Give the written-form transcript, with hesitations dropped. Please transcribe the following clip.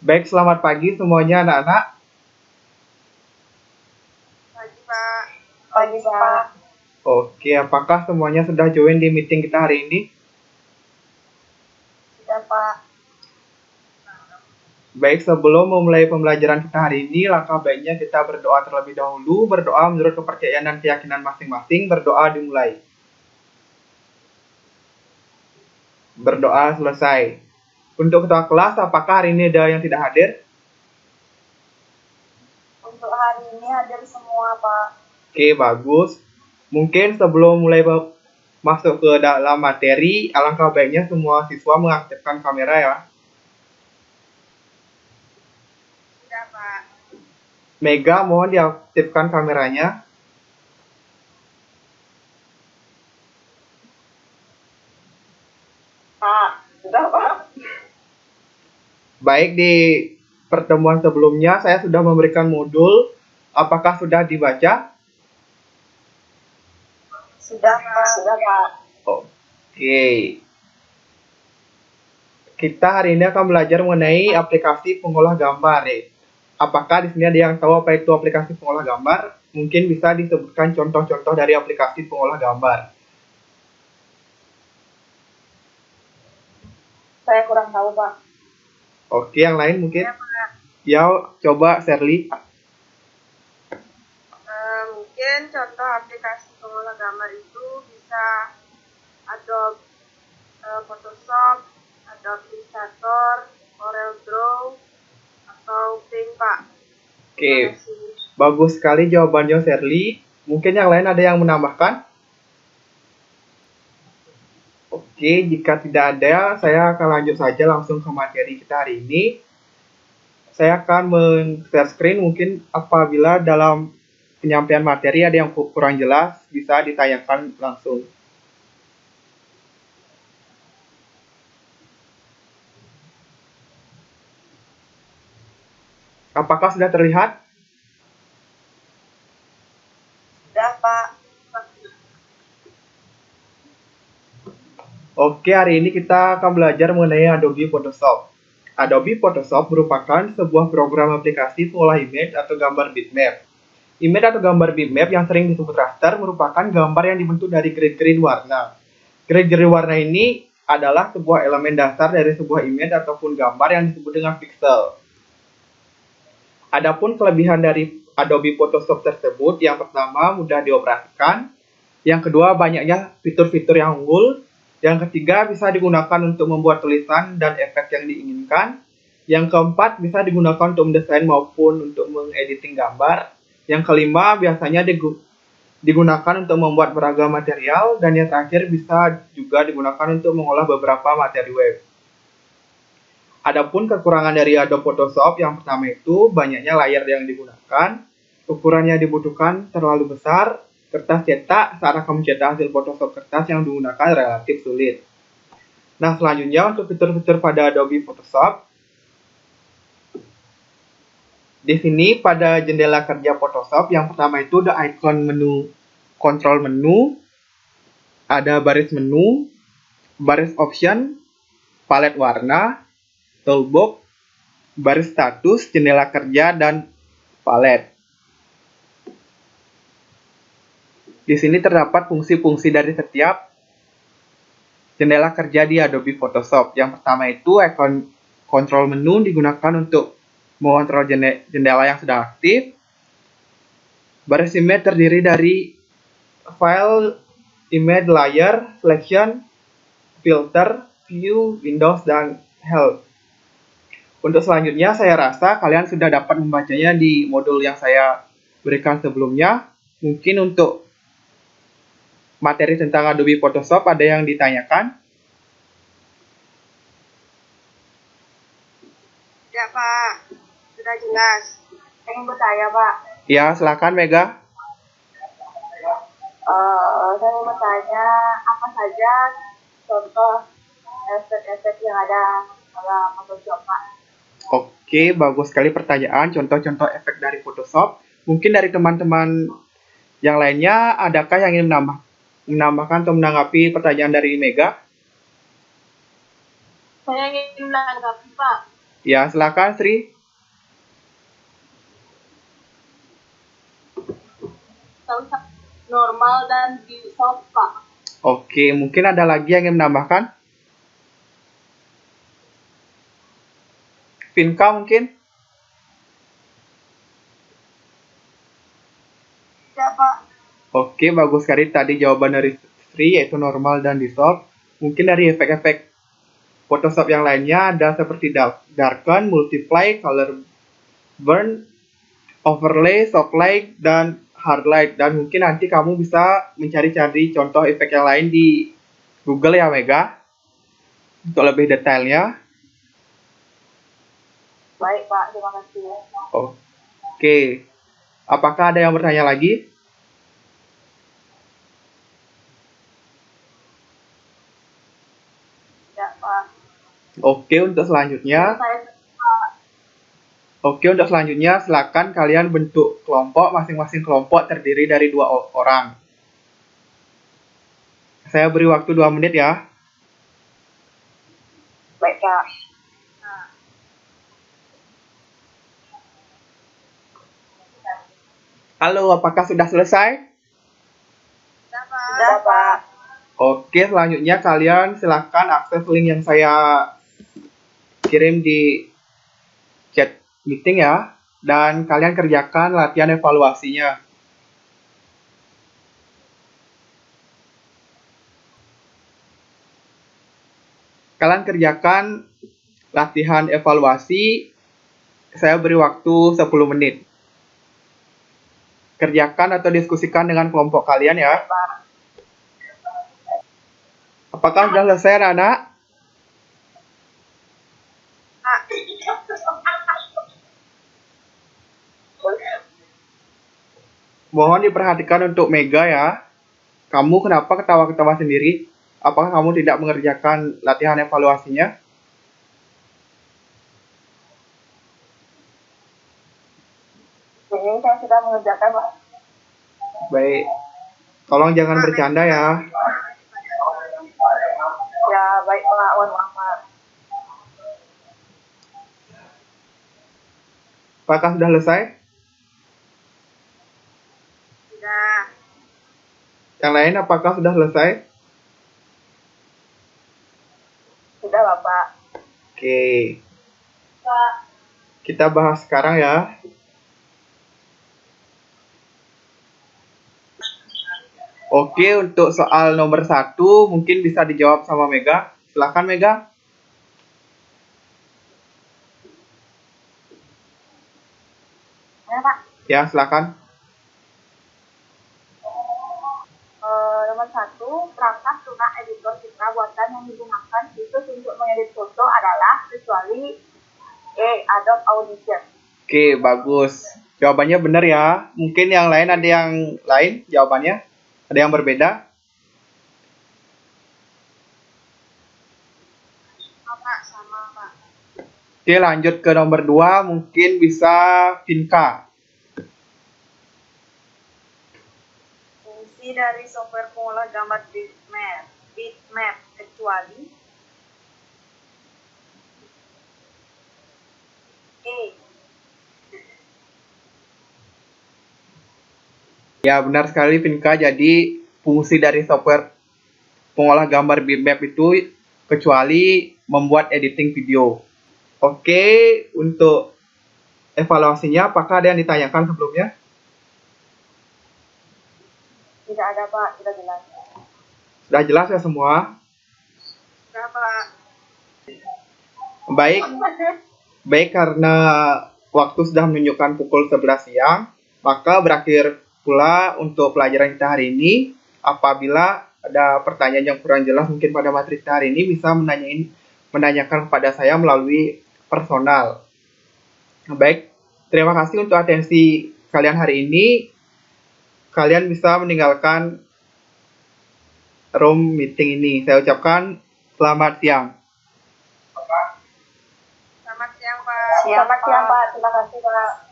Baik, selamat pagi semuanya anak-anak. Pagi, Pak. Pagi, Pak. Oke, apakah semuanya sudah join di meeting kita hari ini? Sudah, Pak. Baik, sebelum memulai pembelajaran kita hari ini, langkah baiknya kita berdoa terlebih dahulu. Berdoa menurut kepercayaan dan keyakinan masing-masing. Berdoa dimulai. Berdoa selesai. Untuk ketua kelas, apakah hari ini ada yang tidak hadir? Untuk hari ini hadir semua, Pak. Oke, bagus. Mungkin sebelum mulai masuk ke dalam materi, alangkah baiknya semua siswa mengaktifkan kamera ya. Sudah, Pak. Mega, mohon diaktifkan kameranya. Pak, sudah, Pak. Baik, di pertemuan sebelumnya saya sudah memberikan modul. Apakah sudah dibaca? Sudah, Pak. Sudah, Pak. Oke. Kita hari ini akan belajar mengenai aplikasi pengolah gambar. Apakah di sini ada yang tahu apa itu aplikasi pengolah gambar? Mungkin bisa disebutkan contoh-contoh dari aplikasi pengolah gambar. Saya kurang tahu, Pak. Oke, yang lain mungkin? Ya, Pak. Ya, coba Sherly. Mungkin contoh aplikasi pengolah gambar itu bisa Adobe Photoshop, Adobe Illustrator, Corel Draw, atau Paint, Pak. Oke, Terima kasih. bagus sekali jawabannya Sherly. Mungkin yang lain ada yang menambahkan? Oke, jika tidak ada, saya akan lanjut saja langsung ke materi kita hari ini. Saya akan men-share screen, mungkin apabila dalam penyampaian materi ada yang kurang jelas, bisa ditanyakan langsung. Apakah sudah terlihat? Sudah, Pak. Oke, hari ini kita akan belajar mengenai Adobe Photoshop. Adobe Photoshop merupakan sebuah program aplikasi pengolah image atau gambar bitmap. Image atau gambar bitmap yang sering disebut raster merupakan gambar yang dibentuk dari grid-grid warna. Grid-grid warna ini adalah sebuah elemen dasar dari sebuah image ataupun gambar yang disebut dengan pixel. Adapun kelebihan dari Adobe Photoshop tersebut, yang pertama mudah dioperasikan, yang kedua banyaknya fitur-fitur yang unggul, yang ketiga bisa digunakan untuk membuat tulisan dan efek yang diinginkan, yang keempat bisa digunakan untuk mendesain maupun untuk mengediting gambar, yang kelima biasanya digunakan untuk membuat beragam material, dan yang terakhir bisa juga digunakan untuk mengolah beberapa materi web. Adapun kekurangan dari Adobe Photoshop yang pertama itu banyaknya layar yang digunakan, ukurannya dibutuhkan terlalu besar, kertas cetak saat akan mencetak hasil Photoshop kertas yang digunakan relatif sulit. Nah, selanjutnya untuk fitur-fitur pada Adobe Photoshop. Di sini pada jendela kerja Photoshop yang pertama itu ada icon menu, control menu, ada baris menu, baris option, palet warna, toolbox, baris status, jendela kerja, dan palet. Di sini terdapat fungsi-fungsi dari setiap jendela kerja di Adobe Photoshop. Yang pertama itu icon control menu digunakan untuk mengontrol jendela yang sudah aktif. Baris image terdiri dari file, image, layer, selection, filter, view, windows, dan help. Untuk selanjutnya saya rasa kalian sudah dapat membacanya di modul yang saya berikan sebelumnya. Mungkin untuk materi tentang Adobe Photoshop ada yang ditanyakan? Ya, Pak. Sudah jelas. Ingin bertanya, Pak. Ya, silakan Mega. Saya ingin bertanya apa saja contoh efek-efek yang ada dalam Photoshop, Pak. Oke, bagus sekali pertanyaan. Contoh-contoh efek dari Photoshop. Mungkin dari teman-teman yang lainnya, adakah yang ingin menambahkan atau menanggapi pertanyaan dari Mega? Saya ingin menanggapi, Pak. Ya, silakan Sri. Normal dan dissolve, Pak. Oke, mungkin ada lagi yang ingin menambahkan? Vinka mungkin? Ya, Pak. Oke, bagus sekali tadi jawaban dari Sri, yaitu normal dan dissolve. Mungkin dari efek-efek Photoshop yang lainnya ada seperti darken, multiply, color burn, overlay, soft light, dan hard light. Dan mungkin nanti kamu bisa mencari-cari contoh efek yang lain di Google ya, Mega, untuk lebih detailnya. Baik, Pak. Terima kasih. Oke, apakah ada yang bertanya lagi? Ya, Pak. Oke, untuk selanjutnya. Oke, untuk selanjutnya silakan kalian bentuk kelompok, masing-masing kelompok terdiri dari 2 orang. Saya beri waktu 2 menit ya. Baik, Pak. Halo, apakah sudah selesai? Ya, Pak. Sudah, Pak. Oke, selanjutnya kalian silakan akses link yang saya kirim di chat meeting ya. Dan kalian kerjakan latihan evaluasinya. Kalian kerjakan latihan evaluasi, saya beri waktu 10 menit. Kerjakan atau diskusikan dengan kelompok kalian ya. Apakah sudah selesai anak-anak? Mohon diperhatikan untuk Mega ya. Kamu kenapa ketawa-ketawa sendiri? Apakah kamu tidak mengerjakan latihan evaluasinya? Ini saya sudah mengerjakan, Pak. Baik. Tolong jangan bercanda ya. Ya, baik, Pak. Mohon maaf, Pak. Apakah sudah selesai? Sudah. Yang lain apakah sudah selesai? Sudah, Bapak. Oke. Pak. Kita bahas sekarang ya. Oke, untuk soal nomor 1 mungkin bisa dijawab sama Mega. Silakan Mega. Ya, Pak. Ya, silakan. Nomor 1, perangkat lunak editor citra buatan yang digunakan khusus untuk mengedit foto adalah kecuali Adobe Audition. Oke, bagus. Jawabannya benar ya. Mungkin yang lain ada yang lain jawabannya? Ada yang berbeda? Pak, sama, Pak. Oke, lanjut ke nomor 2. Mungkin bisa Vinka. Fungsi dari software pengolah gambar bitmap kecuali Ya, benar sekali Vinka. Jadi, fungsi dari software pengolah gambar bitmap itu kecuali membuat editing video. Oke, untuk evaluasinya apakah ada yang ditanyakan sebelumnya? Tidak ada, Pak. Sudah jelas. Sudah jelas ya semua? Sudah, Pak. Baik karena waktu sudah menunjukkan pukul 11 siang, maka berakhir pula untuk pelajaran kita hari ini. Apabila ada pertanyaan yang kurang jelas mungkin pada materi kita hari ini, bisa menanyakan kepada saya melalui personal. Baik, terima kasih untuk atensi kalian hari ini. Kalian bisa meninggalkan room meeting ini. Saya ucapkan selamat siang. Selamat siang, Pak. Selamat siang, Pak. Terima kasih, Pak.